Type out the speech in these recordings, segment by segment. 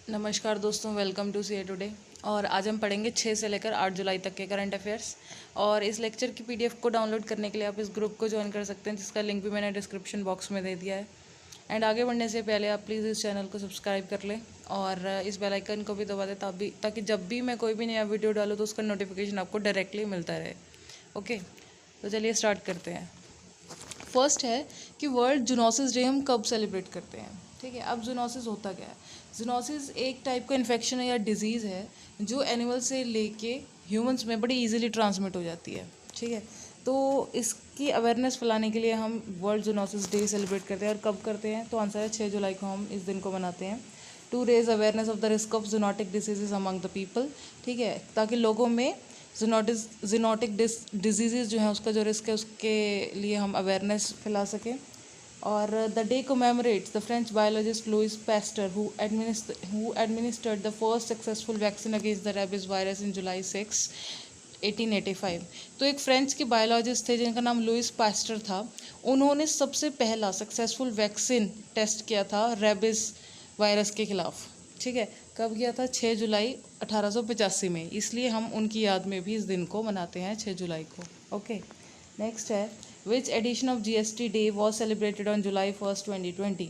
नमस्कार दोस्तों, welcome to C A today. और आज हम पढ़ेंगे 6 से लेकर 8 जुलाई तक के करंट अफेयर्स। और इस लेक्चर की पीडीएफ को डाउनलोड करने के लिए आप इस ग्रुप को ज्वाइन कर सकते हैं, जिसका लिंक भी मैंने डिस्क्रिप्शन बॉक्स में दे दिया है। एंड आगे बढ़ने से पहले आप प्लीज़ इस चैनल को सब्सक्राइब कर लें और इस बेल आइकन को भी दबा दें ताकि जब भी मैं कोई भी नया वीडियो डालूँ तो उसका नोटिफिकेशन आपको डायरेक्टली मिलता रहे। ओके, तो चलिए स्टार्ट करते हैं। फर्स्ट है कि वर्ल्ड जूनोसिस डे हम कब सेलिब्रेट करते हैं। ठीक है, अब जूनोसिस होता क्या है? जूनोसिस एक टाइप का इन्फेक्शन है या डिजीज़ है जो एनिमल से लेके ह्यूमंस में बड़ी इजीली ट्रांसमिट हो जाती है। ठीक है, तो इसकी अवेयरनेस फैलाने के लिए हम वर्ल्ड जूनोसिस डे सेलिब्रेट करते हैं। और कब करते हैं? तो आंसर है 6 जुलाई को हम इस दिन को मनाते हैं, to raise awareness of the risk of zoonotic diseases among the people. ठीक है, ताकि लोगों में जीनोटिक डिजीज़ जो है उसका जो रिस्क है उसके लिए हम अवेयरनेस फैला सकें। और the day commemorates the French biologist Louis Pasteur who administered the first successful vaccine against the rabies virus in July 6, 1885। तो एक फ्रेंच के बायोलॉजिस्ट थे जिनका नाम लुइस पैस्टर था। उन्होंने सबसे पहला सक्सेसफुल वैक्सीन टेस्ट किया था रेबीज वायरस के खिलाफ। ठीक है, कब किया था? 6 जुलाई 1885 में। इसलिए हम उनकी याद में भी इस दिन को मनाते हैं, 6 जुलाई को। ओके, नेक्स्ट है which edition of GST day was celebrated on July 1, 2020।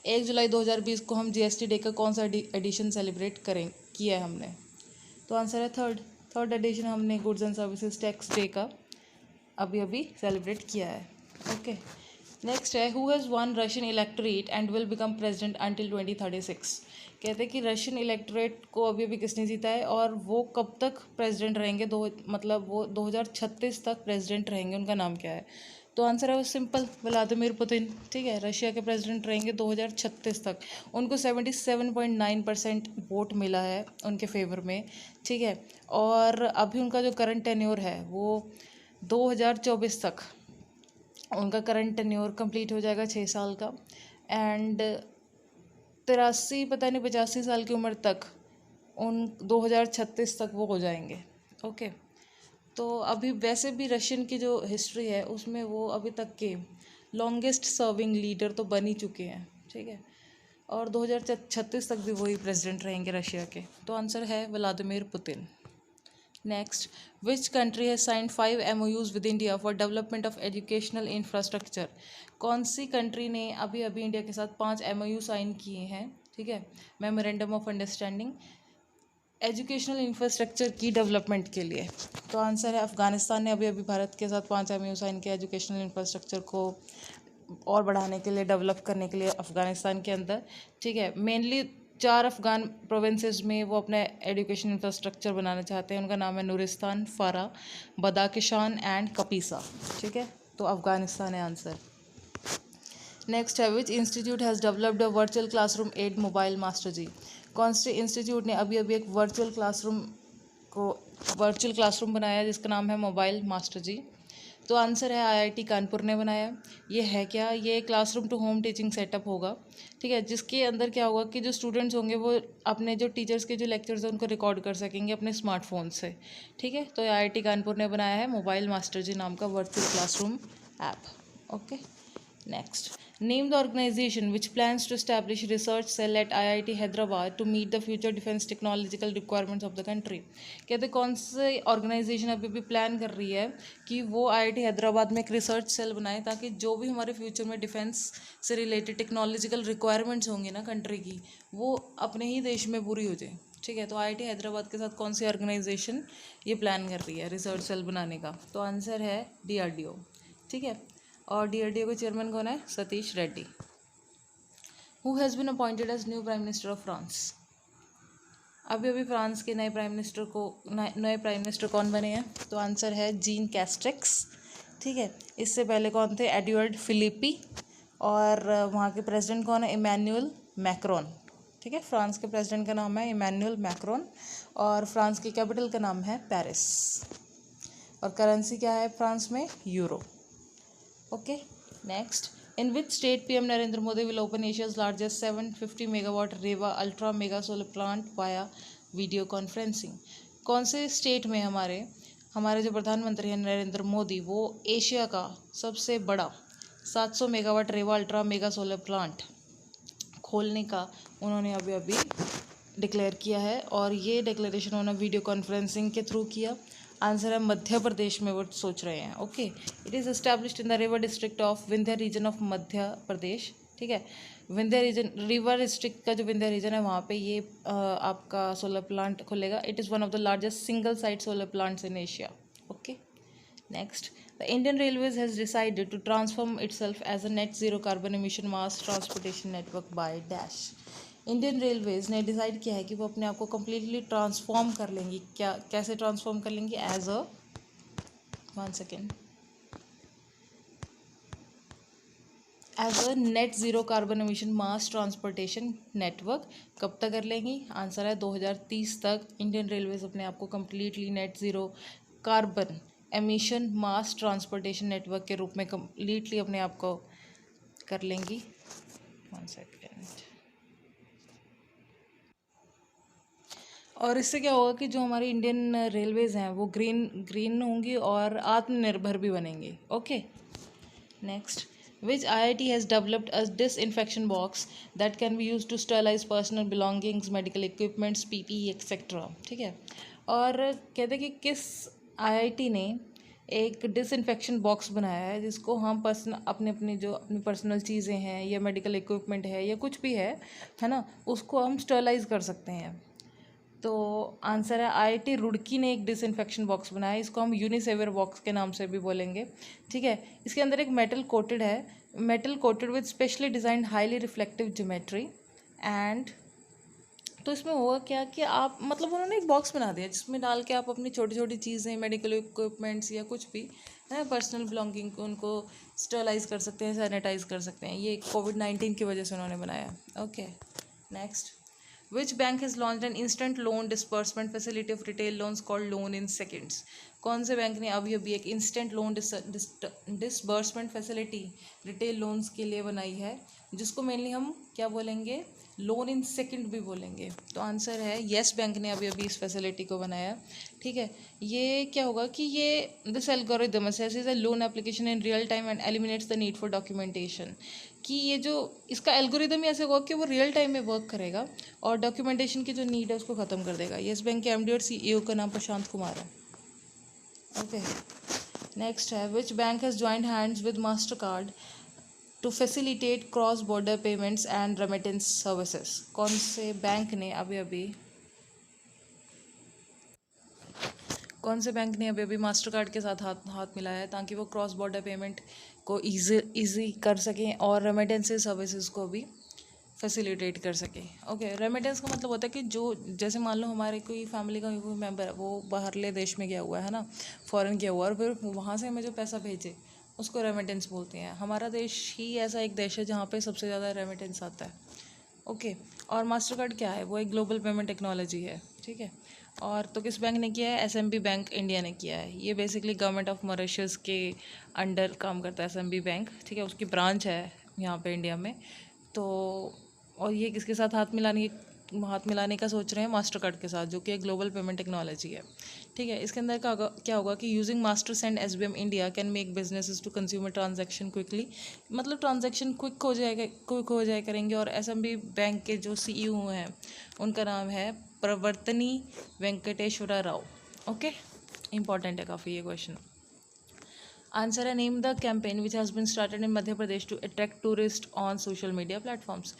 1 जुलाई 2020 को हम जीएसटी डे का कौन सा एडिशन सेलिब्रेट किया है हमने? तो आंसर है थर्ड एडिशन हमने goods and services tax day का अभी सेलिब्रेट किया है। ओके, नेक्स्ट है who has one Russian electorate and will become president until 2036। कहते हैं कि रशियन इलेक्टोरेट को अभी किसने जीता है और वो कब तक प्रेसिडेंट रहेंगे, मतलब वो 2036 तक प्रेसिडेंट रहेंगे। उनका नाम क्या है? तो आंसर है वो सिंपल, व्लादिमीर पुतिन। ठीक है, रशिया के प्रेसिडेंट रहेंगे 2036 तक। उनको 77.9% वोट मिला है उनके फेवर में। ठीक है, और अभी उनका जो करंट टेन्योर है वो 2024 तक उनका करंट टेन्योर कंप्लीट हो जाएगा, 6 साल का। एंड 83 पता नहीं 85 साल की उम्र तक उन 2036 तक वो हो जाएंगे। ओके, तो अभी वैसे भी रशियन की जो हिस्ट्री है उसमें वो अभी तक के लॉन्गेस्ट सर्विंग लीडर तो बन ही चुके हैं। ठीक है, और 2036 तक भी वही प्रेसिडेंट रहेंगे रशिया के। तो आंसर है Vladimir Putin. Next, which country has signed 5 MOUs with India for development of educational infrastructure. कौन सी कंट्री ने अभी इंडिया के साथ 5 MOU साइन किए हैं? ठीक है, memorandum of understanding educational infrastructure की डेवलपमेंट के लिए। तो आंसर है अफ़गानिस्तान ने अभी भारत के साथ 5 MOU साइन किया एजुकेशनल इंफ्रास्ट्रक्चर को और बढ़ाने के लिए, डेवलप करने के लिए अफ़गानिस्तान के अंदर। ठीक है, मेनली 4 अफ़गान प्रोविंसेस में वो अपने एजुकेशन इंफ्रास्ट्रक्चर बनाना चाहते हैं। उनका नाम है नूरिस्तान, फारा, बदाकिशान एंड कपीसा। ठीक है, तो अफ़गानिस्तान है आंसर। नेक्स्ट है which institute has developed a virtual classroom एड मोबाइल मास्टर जी। कौन से इंस्टीट्यूट ने अभी एक वर्चुअल क्लासरूम बनाया जिसका नाम है मोबाइल मास्टर जी? तो आंसर है IIT कानपुर ने बनाया। ये है क्या? ये classroom to home teaching setup होगा। ठीक है, जिसके अंदर क्या होगा कि जो स्टूडेंट्स होंगे वो अपने जो टीचर्स के जो लेक्चर्स हैं उनको रिकॉर्ड कर सकेंगे अपने स्मार्टफोन से। ठीक है, तो IIT कानपुर ने बनाया है मोबाइल मास्टर जी नाम का virtual classroom app. Okay, next, name the organisation which plans to establish research cell at IIT Hyderabad to meet the future defence technological requirements of the country. कहते कौन से ऑर्गेनाइजेशन अभी प्लान कर रही है कि वो IIT हैदराबाद में एक रिसर्च सेल बनाए ताकि जो भी हमारे फ्यूचर में डिफेंस से रिलेटेड टेक्नोलॉजिकल रिक्वायरमेंट्स होंगी ना कंट्री की, वो अपने ही देश में पूरी हो जाए। ठीक है, तो IIT हैदराबाद के साथ कौन सी ऑर्गेनाइजेशन ये प्लान कर रही है रिसर्च सेल बनाने का? तो आंसर है DRDO। ठीक है, और DRDO के चेयरमैन कौन है? Satish Reddy. Who has been appointed as new prime minister of France. अभी फ्रांस के नए प्राइम मिनिस्टर कौन बने हैं? तो आंसर है जीन कैस्ट्रिक्स। ठीक है, इससे पहले कौन थे? Edward Philippe. और वहाँ के प्रेसिडेंट कौन है? Emmanuel Macron. ठीक है, फ्रांस के प्रेसिडेंट का नाम है इमैनुअल मैक्रोन और फ्रांस की कैपिटल का नाम है पेरिस। और करेंसी क्या है फ्रांस में? Euro. Okay, next, in which state PM Narendra Modi will open Asia's largest 750 megawatt Rewa ultra mega solar plant via video conferencing. कौन से स्टेट में हमारे जो प्रधानमंत्री हैं नरेंद्र मोदी, वो एशिया का सबसे बड़ा 700 megawatt Rewa ultra mega solar plant खोलने का उन्होंने अभी अभी डिक्लेयर किया है, और ये डिक्लेरेशन उन्होंने वीडियो कॉन्फ्रेंसिंग के थ्रू किया। आंसर है मध्य प्रदेश में वो सोच रहे हैं। Okay, it is established in the Rewa district of Vindhya region of Madhya Pradesh. ठीक है, विंध्य रीजन, रिवर डिस्ट्रिक्ट का जो विंध्य रीजन है वहाँ पे ये आपका सोलर प्लांट खुलेगा। It is one of the largest single site solar plants in Asia. Okay, next, the Indian Railways has decided to transform itself as a net zero carbon emission mass transportation network by dash. Indian railways ने decide किया है कि वो अपने आप को completely transform कर लेंगी। क्या, कैसे ट्रांसफॉर्म कर लेंगी? As a, one second, as a net zero carbon emission mass transportation network. कब तक कर लेंगी? आंसर है 2030 तक इंडियन रेलवेज अपने आप को completely net zero carbon emission mass transportation network के रूप में कम्प्लीटली अपने आप को कर लेंगी। One second. और इससे क्या होगा कि जो हमारी इंडियन रेलवेज़ हैं वो ग्रीन होंगी और आत्मनिर्भर भी बनेंगी। Okay, next, which IIT has developed a disinfection box that can be used to sterilize personal belongings, medical equipments, PPE etc. ठीक है, और कहते हैं कि किस IIT ने एक डिसइंफेक्शन बॉक्स बनाया है जिसको हम अपनी पर्सनल चीज़ें हैं या मेडिकल इक्विपमेंट है या कुछ भी है ना, उसको हम स्टरलाइज कर सकते हैं। तो आंसर है IIT रुड़की ने एक डिसइंफेक्शन बॉक्स बनाया है। इसको हम यूनिसेवियर बॉक्स के नाम से भी बोलेंगे। ठीक है, इसके अंदर एक metal coated with specially designed highly reflective geometry and, तो इसमें होगा क्या कि आप मतलब उन्होंने एक बॉक्स बना दिया जिसमें डाल के आप अपनी छोटी छोटी चीज़ें, मेडिकल इक्विपमेंट्स या कुछ भी है पर्सनल बिलोंगिंग को उनको स्टरलाइज कर सकते हैं, सैनिटाइज कर सकते हैं। ये कोविड-19 की वजह से उन्होंने बनाया। Okay, next, Which bank has launched an instant loan disbursement facility of retail loans called Loan in Seconds? कौन से बैंक ने अभी अभी एक instant loan disbursement facility retail loans के लिए बनाई है, जिसको मेनली हम क्या बोलेंगे? लोन इन सेकंड भी बोलेंगे। तो आंसर है येस बैंक ने अभी अभी इस फैसिलिटी को बनाया। ठीक है, ये क्या होगा कि ये this algorithm assesses a loan application in real time and eliminates the need for documentation. कि ये जो इसका एल्गोरिदम ही ऐसे होगा कि वो रियल टाइम में वर्क करेगा और डॉक्यूमेंटेशन की जो नीड है उसको ख़त्म कर देगा। येस बैंक के MD और CEO का नाम प्रशांत कुमार है। ओके, नेक्स्ट है, which bank has joined hands with Mastercard to facilitate cross border payments and remittance services. कौन से बैंक ने अभी अभी मास्टर कार्ड के साथ हाथ मिलाया है ताकि वो क्रॉस बॉर्डर पेमेंट को ईजी कर सकें और रेमिटेंस सर्विसेज को भी फैसिलिटेट कर सकें। ओके, रेमिटेंस का मतलब होता है कि जो जैसे मान लो हमारे कोई फैमिली का कोई मेंबर है वो बाहरले देश में गया हुआ है ना, फॉरेन गया हुआ, और फिर वहाँ से हमें जो पैसा भेजे उसको रेमिटेंस बोलते हैं। हमारा देश ही ऐसा एक देश है जहाँ पे सबसे ज़्यादा रेमिटेंस आता है। ओके, और मास्टर कार्ड क्या है? वो एक ग्लोबल पेमेंट टेक्नोलॉजी है। ठीक है, और तो किस बैंक ने किया है? SMB बैंक इंडिया ने किया है। ये बेसिकली गवर्नमेंट ऑफ मॉरिशस के अंडर काम करता है SMB बैंक। ठीक है, उसकी ब्रांच है यहाँ पे इंडिया में। तो और ये किसके साथ हाथ मिलाने का सोच रहे हैं? मास्टर कार्ड के साथ, जो कि एक ग्लोबल पेमेंट टेक्नोलॉजी है। ठीक है, इसके अंदर क्या होगा कि using master send SBM India can make businesses to consumer transaction quickly. मतलब ट्रांजैक्शन क्विक हो जाए करेंगे। और SMB बैंक के जो CEO हैं उनका नाम है प्रवर्तनी वेंकटेश्वरा राव। ओके, इंपॉर्टेंट है काफ़ी ये क्वेश्चन। आंसर है, name the campaign which has been started in Madhya Pradesh to attract tourist on social media platforms.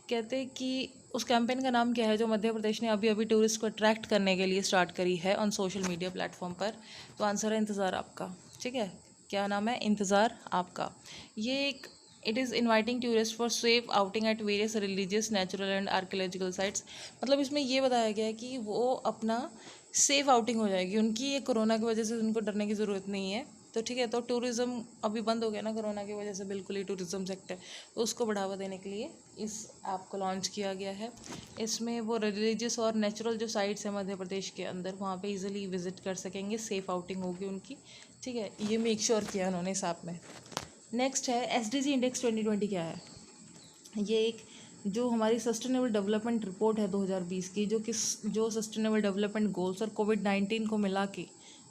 कहते हैं कि उस कैंपेन का नाम क्या है जो मध्य प्रदेश ने अभी अभी टूरिस्ट को अट्रैक्ट करने के लिए स्टार्ट करी है ऑन सोशल मीडिया प्लेटफॉर्म पर? तो आंसर है इंतज़ार आपका। ठीक है, क्या नाम है? इंतज़ार आपका। ये एक it is inviting tourist for safe outing at various religious, natural and archaeological sites. मतलब इसमें ये बताया गया है कि वो अपना सेफ आउटिंग हो जाएगी उनकी, ये कोरोना की वजह से उनको डरने की ज़रूरत नहीं है। तो ठीक है, तो टूरिज़्म अभी बंद हो गया ना कोरोना की वजह से, बिल्कुल ही टूरिज़्म सेक्टर, तो उसको बढ़ावा देने के लिए इस ऐप को लॉन्च किया गया है। इसमें वो रिलीजियस और नेचुरल जो साइट्स हैं मध्य प्रदेश के अंदर वहाँ पे इजीली विजिट कर सकेंगे, सेफ़ आउटिंग होगी उनकी। ठीक है, ये मेक श्योर किया उन्होंने इस ऐप में। नेक्स्ट है, SDG इंडेक्स 2020 क्या है? ये एक जो हमारी सस्टेनेबल डेवलपमेंट रिपोर्ट है 2020 की, जो सस्टेनेबल डेवलपमेंट गोल्स और कोविड-19 को मिला के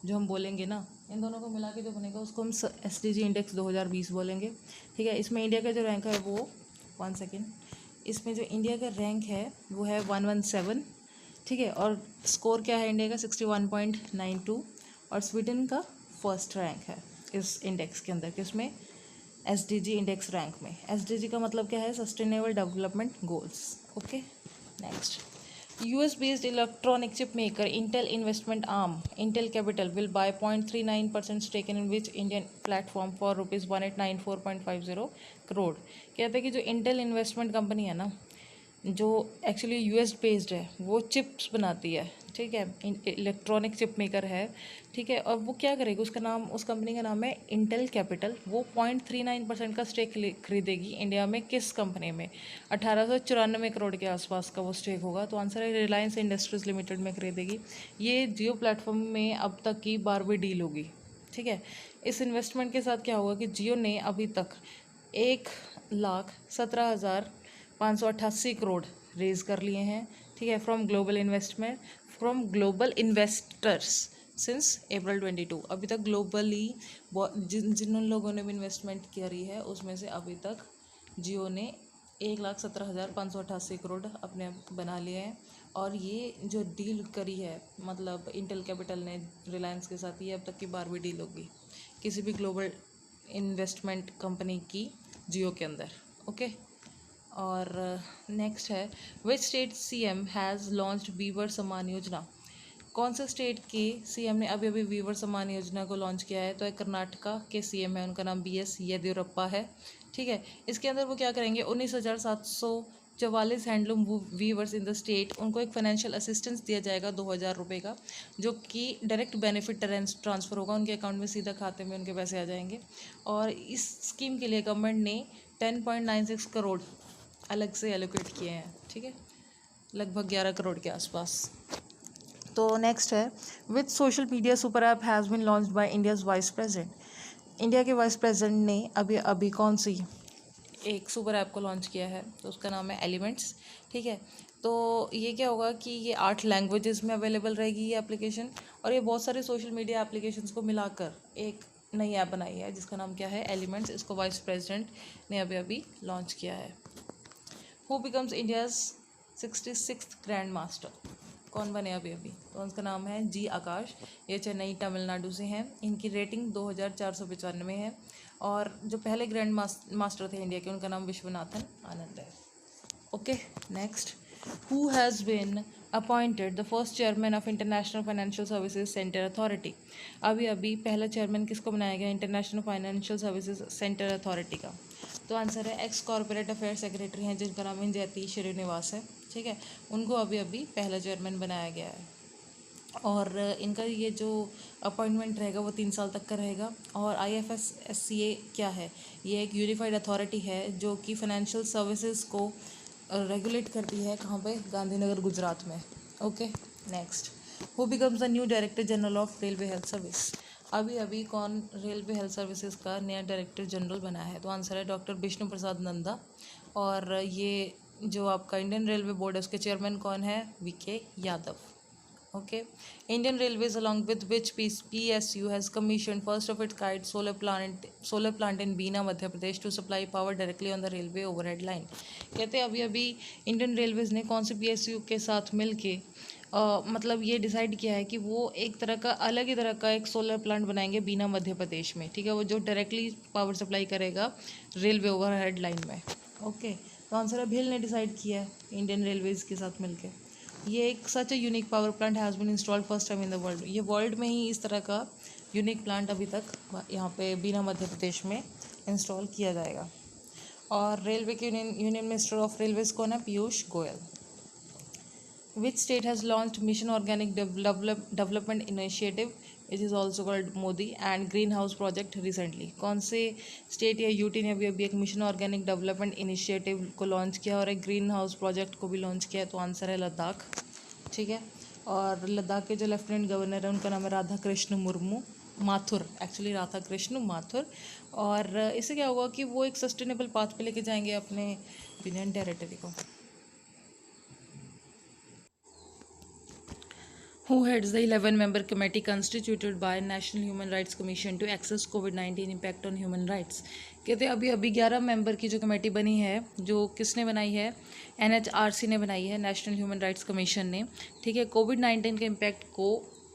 जो हम बोलेंगे ना, इन दोनों को मिला के जो बनेगा उसको हम SDG इंडेक्स 2020 बोलेंगे। ठीक है, इसमें इंडिया का जो रैंक है वो 1 सेकेंड, इसमें जो इंडिया का रैंक है वो है 117, ठीक है। और स्कोर क्या है इंडिया का 61.92, और स्वीडन का फर्स्ट रैंक है इस इंडेक्स के अंदर, किसमें, SDG इंडेक्स रैंक में। SDG का मतलब क्या है, sustainable development goals. Okay, next. US based electronic chip maker Intel investment arm Intel Capital will buy 0.39% stake in which Indian platform for rupees 1894.50 crore. कहते हैं कि जो इंटेल इन्वेस्टमेंट कंपनी है ना, जो एक्चुअली US बेस्ड है, वो चिप्स बनाती है, ठीक है, इलेक्ट्रॉनिक चिप मेकर है, ठीक है। और वो क्या करेगी, उसका नाम, उस कंपनी का नाम है इंटेल कैपिटल। वो 0.39% का स्टेक खरीदेगी इंडिया में, किस कंपनी में, 1894 करोड़ के आसपास का वो स्टेक होगा। तो आंसर है रिलायंस इंडस्ट्रीज लिमिटेड में खरीदेगी। ये जियो प्लेटफॉर्म में अब तक की 12वीं डील होगी, ठीक है। इस इन्वेस्टमेंट के साथ क्या होगा कि जियो ने अभी तक 1,17,588 करोड़ रेज कर लिए हैं, ठीक है, from global investors since April 22। अभी तक ग्लोबली जिन लोगों ने भी इन्वेस्टमेंट करी है उसमें से अभी तक जियो ने 1,17,588 करोड़ अपने बना लिए हैं। और ये जो डील करी है, मतलब इंटेल कैपिटल ने रिलायंस के साथ, ये अब तक की 12वीं डील होगी किसी भी ग्लोबल इन्वेस्टमेंट कंपनी की जियो के अंदर। ओके, और नेक्स्ट है, which state CM has launched weaver Samman Yojana. कौन से स्टेट के CM ने अभी अभी वीवर सम्मान योजना को लॉन्च किया है, तो एक कर्नाटका के CM है, उनका नाम BS येदियुरप्पा है, ठीक है। इसके अंदर वो क्या करेंगे, 19,744 handloom viewers in the state, उनको एक फाइनेंशियल असिस्टेंस दिया जाएगा 2,000 रुपये का, जो कि डायरेक्ट बेनिफिट ट्रांसफ़र होगा उनके अकाउंट में, सीधा खाते में उनके पैसे आ जाएंगे। और इस स्कीम के लिए गवर्नमेंट ने 10.96 करोड़ अलग से एलोकेट किए हैं, ठीक है, लगभग 11 करोड़ के आसपास। तो नेक्स्ट है, which social media super app has been launched by India's vice president. India के वाइस प्रेसिडेंट ने अभी अभी कौन सी एक सुपर ऐप को लॉन्च किया है, तो उसका नाम है एलिमेंट्स, ठीक है। तो ये क्या होगा कि ये 8 लैंग्वेजेस में अवेलेबल रहेगी ये एप्लीकेशन, और ये बहुत सारे सोशल मीडिया एप्लीकेशंस को मिलाकर एक नई ऐप बनाई है जिसका नाम क्या है, एलिमेंट्स। इसको वाइस प्रेसिडेंट ने अभी अभी लॉन्च किया है। Who becomes India's 66th grand master, कौन बने अभी अभी, तो उनका नाम है G आकाश। ये चेन्नई तमिलनाडु से हैं। इनकी रेटिंग 2,495 है। और जो पहले ग्रैंड मास्टर थे इंडिया के, उनका नाम विश्वनाथन आनंद है। Okay, next. Who has been appointed the first chairman of International Financial Services Centre Authority. अभी अभी पहला चेयरमैन किसको बनाया गया, International Financial Services Centre Authority का। तो आंसर है एक्स कॉर्पोरेट अफेयर सेक्रेटरी हैं जिनका नाम इंजयती श्रीनिवास है, ठीक है। उनको अभी अभी पहला चेयरमैन बनाया गया है। और इनका ये जो अपॉइंटमेंट रहेगा वो 3 साल तक का रहेगा। और IFSCA क्या है, ये एक यूनिफाइड अथॉरिटी है जो कि फाइनेंशियल सर्विसेज को रेगुलेट करती है। कहाँ पे, गांधीनगर गुजरात में। Okay, next. Who becomes the new director general of railway health service. अभी अभी कौन रेलवे हेल्थ सर्विसेज का नया डायरेक्टर जनरल बना है, तो आंसर है डॉक्टर विष्णु प्रसाद नंदा। और ये जो आपका इंडियन रेलवे बोर्ड है उसके चेयरमैन कौन है, VK Yadav. Okay, Indian Railways, along with which PSU has commissioned first of its kind solar plant in Bina, Madhya Pradesh to supply power directly on the railway overhead line। कहते हैं अभी अभी Indian Railways ने कौन से PSU के साथ मिल के मतलब ये डिसाइड किया है कि वो एक तरह का अलग ही तरह का एक सोलर प्लांट बनाएंगे बीना मध्य प्रदेश में, ठीक है, वो जो डायरेक्टली पावर सप्लाई करेगा रेलवे ओवरहेड लाइन में। ओके, तो आंसर है भेल ने डिसाइड किया है इंडियन रेलवेज़ के साथ मिलके। ये एक such a unique power plant has been installed first time in the world. ये वर्ल्ड में ही इस तरह का यूनिक प्लांट अभी तक यहाँ पे बीना मध्य प्रदेश में इंस्टॉल किया जाएगा। और रेलवे के यूनियन मिनिस्टर ऑफ रेलवेज कौन है, Piyush Goyal. Which state has launched mission organic development initiative which is also called Modi and green house project recently. कौन से स्टेट या यूटी ने अभी अभी एक मिशन ऑर्गेनिक डेवलपमेंट इनिशिएटिव को लॉन्च किया और एक ग्रीन हाउस प्रोजेक्ट को भी लॉन्च किया, तो आंसर है लद्दाख, ठीक है। और लद्दाख के जो लेफ्टिनेंट गवर्नर है उनका नाम है राधा कृष्ण मुर्मू, माथुर, एक्चुअली राधा कृष्ण माथुर। और इससे क्या होगा कि वो एक सस्टेनेबल पाथ पे लेके जाएंगे अपने यूनियन टेरिटरी को। who heads the 11-member committee constituted by National Human Rights Commission to assess COVID-19 impact on human rights। कहते हैं अभी 11 मेंबर की जो कमेटी बनी है, जो किसने बनाई है, NHRC ने बनाई है, नेशनल ह्यूमन राइट्स कमीशन ने। ठीक है, कोविड-19 के इम्पैक्ट को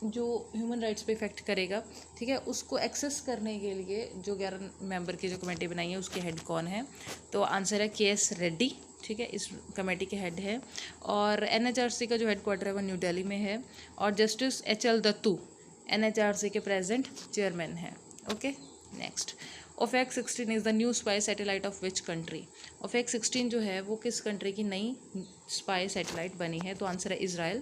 जो ह्यूमन राइट्स पे इफेक्ट करेगा, ठीक है, उसको एक्सेस करने के लिए जो 11 मेंबर की जो कमेटी बनाई है उसके हेड कौन है? तो आंसर है KS रेड्डी। ठीक है, इस कमेटी के हेड है। और NHRC का जो हेड क्वार्टर है वो न्यू दिल्ली में है। और जस्टिस HL दत्तू NHRC के प्रेजेंट चेयरमैन हैं। Okay, next, OFAC 16 is the new spy satellite of which country? OFAC 16 जो है वो किस कंट्री की नई स्पाई सैटेलाइट बनी है? तो आंसर है इज़राइल।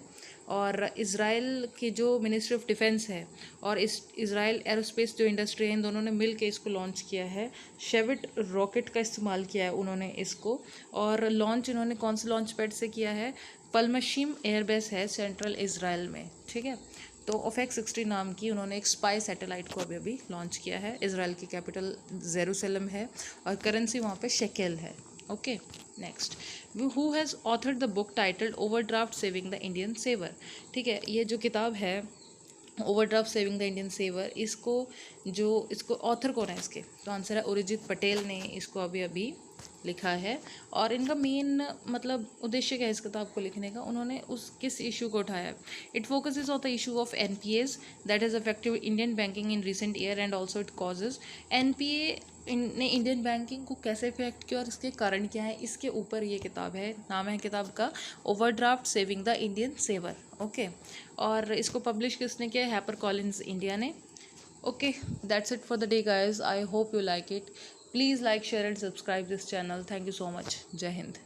और इज़राइल की जो मिनिस्ट्री ऑफ डिफेंस है और इज़राइल एरोस्पेस जो इंडस्ट्री है, इन दोनों ने मिल के इसको लॉन्च किया है। शेविट रॉकेट का इस्तेमाल किया है उन्होंने इसको। और लॉन्च इन्होंने कौन से लॉन्च पैड से किया है? पलमशीम एयरबेस है सेंट्रल इज़राइल में। ठीक है, तो OFAC 16 नाम की उन्होंने एक स्पाई सैटेलाइट को अभी लॉन्च किया है। इज़राइल की कैपिटल जेरूसलम है और करेंसी वहाँ पे शेकेल है। Okay, next, who has authored the book titled overdraft saving the Indian saver? ठीक है, ये जो किताब है overdraft saving the Indian saver, इसको ऑथर कौन है इसके? तो आंसर है अरिजीत पटेल ने इसको अभी लिखा है। और इनका मेन मतलब उद्देश्य क्या है इस किताब को लिखने का? उन्होंने किस इशू को उठाया है? It focuses on the issue of NPAs that is affective Indian banking in recent year and also it causes. NPA ने इंडियन बैंकिंग को कैसे इफेक्ट किया और इसके कारण क्या है, इसके ऊपर ये किताब है। नाम है किताब का overdraft saving the Indian saver. Okay, और इसको पब्लिश किसने किया? हैपर कॉलिंस इंडिया ने। Okay, that's it for the day guys. I hope you like it. Please like, share and subscribe this channel. Thank you so much. Jai Hind.